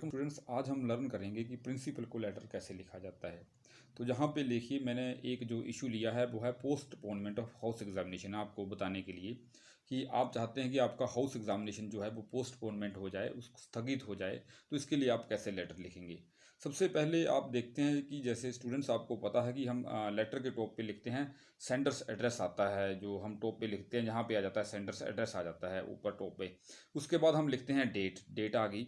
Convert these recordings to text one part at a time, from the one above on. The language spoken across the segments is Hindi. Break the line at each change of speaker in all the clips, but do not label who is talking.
स्टूडेंट्स आज हम लर्न करेंगे कि प्रिंसिपल को लेटर कैसे लिखा जाता है। तो जहाँ पे लिखिए मैंने एक जो इशू लिया है वो है पोस्टपोनमेंट ऑफ हाउस एग्जामिनेशन, आपको बताने के लिए कि आप चाहते हैं कि आपका हाउस एग्जामिनेशन जो है वो पोस्टपोनमेंट हो जाए, उसको स्थगित हो जाए। तो इसके लिए आप कैसे लेटर लिखेंगे। सबसे पहले आप देखते हैं कि जैसे स्टूडेंट्स आपको पता है कि हम लेटर के टॉप पे लिखते हैं सेंडर्स एड्रेस आता है, जो हम टॉप पे लिखते हैं जहाँ पे आ जाता है सेंडर्स एड्रेस आ जाता है ऊपर टॉप पे। उसके बाद हम लिखते हैं डेट आ गई।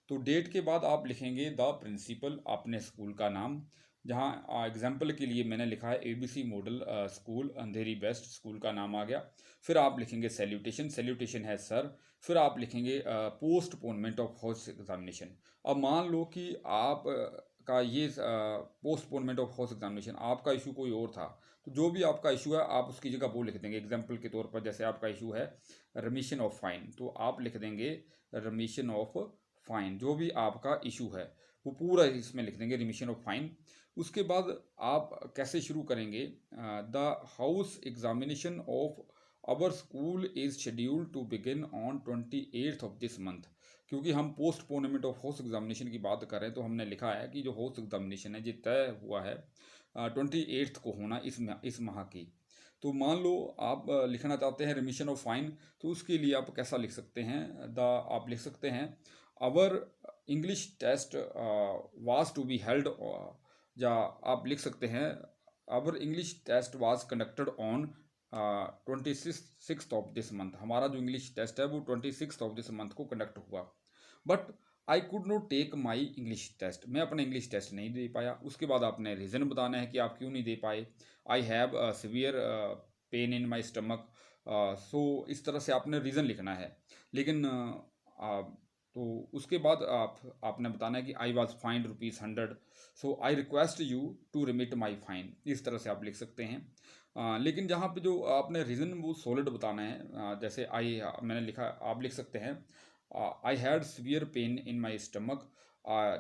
तो डेट के बाद आप लिखेंगे द प्रिंसिपल, अपने स्कूल का नाम। जहाँ एग्जाम्पल के लिए मैंने लिखा है ABC मॉडल स्कूल अंधेरी वेस्ट, स्कूल का नाम आ गया। फिर आप लिखेंगे सैल्यूटेशन, सैल्यूटेशन है सर। फिर आप लिखेंगे पोस्टपोनमेंट ऑफ हाउस एग्जामिनेशन। अब मान लो कि आप का ये पोस्टपोनमेंट ऑफ हाउस एग्जामिनेशन आपका इशू कोई और था, तो जो भी आपका इशू है आप उसकी जगह वो लिख देंगे। एग्जाम्पल के तौर पर जैसे आपका इशू है रमिशन ऑफ फाइन, तो आप लिख देंगे रमिशन ऑफ फाइन। जो भी आपका इशू है वो पूरा इसमें लिख देंगे रिमिशन ऑफ फाइन। उसके बाद आप कैसे शुरू करेंगे, the house examination of our school is schedule to begin on 28th of this month. क्योंकि हम पोस्टपोनमेंट ऑफ हाउस एग्जामिनेशन की बात कर रहे हैं तो हमने लिखा है कि जो हाउस एग्जामिनेशन है ये तय हुआ है 28th को होना इस माह की। तो मान लो आप लिखना चाहते हैं रिमिशन ऑफ फाइन, तो उसके लिए आप कैसा लिख सकते हैं, आप लिख सकते हैं our English test was to be held, या आप लिख सकते हैं our English test was conducted on 26th of this month. हमारा जो इंग्लिश टेस्ट है वो 26th ऑफ दिस मंथ को कंडक्ट हुआ। But I could not take my English test, मैं अपना इंग्लिश टेस्ट नहीं दे पाया। उसके बाद आपने रीज़न बताना है कि आप क्यों नहीं दे पाए। I have severe pain in my stomach, so इस तरह से आपने रीज़न लिखना है। लेकिन तो उसके बाद आपने बताना है कि I was fined ₹100, so I request you to remit my fine. इस तरह से आप लिख सकते हैं। लेकिन जहाँ पे जो आपने रीज़न वो सॉलिड बताना है, जैसे आई मैंने लिखा, आप लिख सकते हैं I had severe pain in my stomach,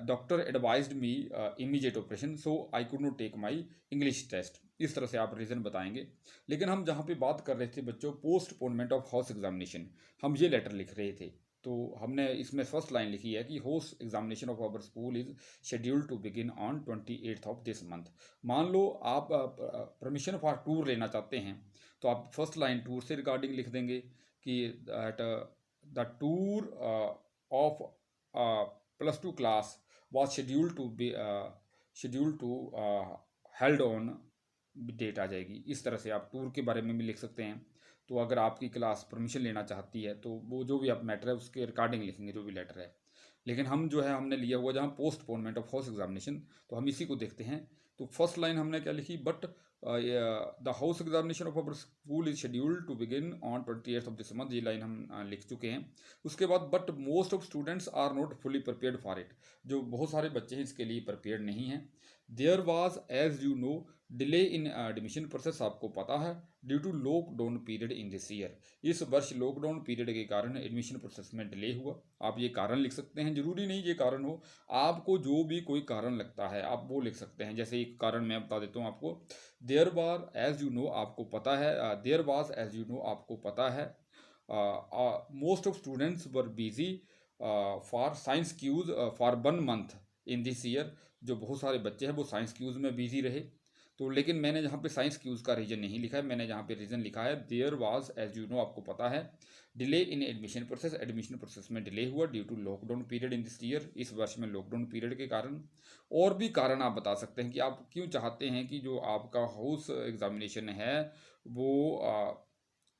doctor advised me immediate operation, so I could not take my English test. इस तरह से आप रीज़न बताएंगे। लेकिन हम जहाँ पे बात कर रहे थे बच्चों पोस्टपोनमेंट ऑफ हाउस एग्जामिनेशन, हम ये लेटर लिख रहे थे। तो हमने इसमें फर्स्ट लाइन लिखी है कि house examination of our school is scheduled to begin on 28th of this month. मान लो आप परमिशन फॉर टूर लेना चाहते हैं, तो आप फर्स्ट लाइन टूर से रिगार्डिंग लिख देंगे कि the tour of +2 class was scheduled to held on date आ जाएगी। इस तरह से आप टूर के बारे में भी लिख सकते हैं। तो अगर आपकी क्लास परमिशन लेना चाहती है तो वो जो भी आप मैटर है उसके रिकॉर्डिंग लिखेंगे जो भी लेटर है। लेकिन हम जो है हमने लिया हुआ जहाँ पोस्टपोनमेंट ऑफ हाउस एग्जामिनेशन, तो हम इसी को देखते हैं। तो फर्स्ट लाइन हमने क्या लिखी, but the house examination of our school is scheduled to begin on 28th of this month, ये लाइन हम लिख चुके हैं। उसके बाद but most of students are not fully prepared for it, जो बहुत सारे बच्चे हैं इसके लिए प्रिपेयर्ड नहीं हैं। There was as you know delay in admission process, आपको पता है due to lockdown period in this year, इस वर्ष लॉकडाउन पीरियड के कारण एडमिशन प्रोसेस में डिले हुआ। आप ये कारण लिख सकते हैं, जरूरी नहीं ये कारण हो। आपको जो भी कोई कारण लगता है आप वो लिख सकते हैं। जैसे एक कारण मैं बता देता हूँ आपको, there were as you know, आपको पता है, there was as you know, आपको पता है, most of students were busy for science quiz for 1 month in this year, जो बहुत सारे बच्चे हैं वो साइंस क्यूज में बिजी रहे। तो लेकिन मैंने यहाँ पे साइंस क्यूज का रीजन नहीं लिखा है, मैंने यहाँ पे रीजन लिखा है there was as you know, आपको पता है, delay in admission process, admission process में डिले हुआ due to lockdown period in this year, इस वर्ष में लॉकडाउन पीरियड के कारण। और भी कारण आप बता सकते हैं कि आप क्यों चाहते हैं कि जो आपका हाउस एग्जामिनेशन है वो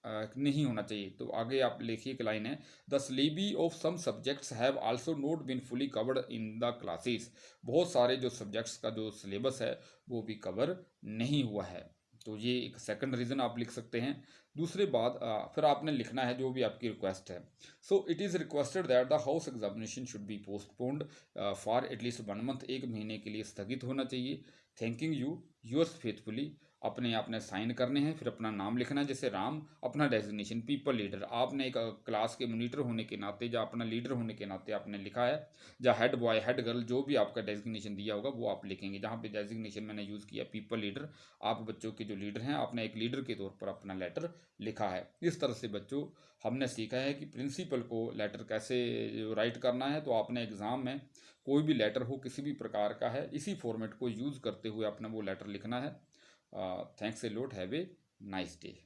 नहीं होना चाहिए। तो आगे आप लिखिए, एक लाइन है, the syllabi of some subjects have also not been fully covered in the classes, बहुत सारे जो सब्जेक्ट्स का जो सिलेबस है वो भी कवर नहीं हुआ है। तो ये एक सेकंड रीज़न आप लिख सकते हैं। दूसरे बात फिर आपने लिखना है जो भी आपकी रिक्वेस्ट है। So it is requested that the house examination should be postponed for at least 1 month, 1 महीने के लिए स्थगित होना चाहिए। थैंकिंग यू योर्स फेथफुली, अपने आपने साइन करने हैं, फिर अपना नाम लिखना है जैसे राम, अपना डेजिग्नेशन पीपल लीडर, आपने एक क्लास के मॉनिटर होने के नाते या अपना लीडर होने के नाते आपने लिखा है, या हेड बॉय हेड गर्ल जो भी आपका डेजिग्नेशन दिया होगा वो आप लिखेंगे। जहाँ पे डेजिग्नेशन मैंने यूज़ किया पीपल लीडर, आप बच्चों के जो लीडर हैं आपने एक लीडर के तौर पर अपना लेटर लिखा है। इस तरह से बच्चों हमने सीखा है कि प्रिंसिपल को लेटर कैसे राइट करना है। तो आपने एग्ज़ाम में कोई भी लेटर हो किसी भी प्रकार का है, इसी फॉर्मेट को यूज़ करते हुए अपना वो लेटर लिखना है। Thanks a lot, have a nice day.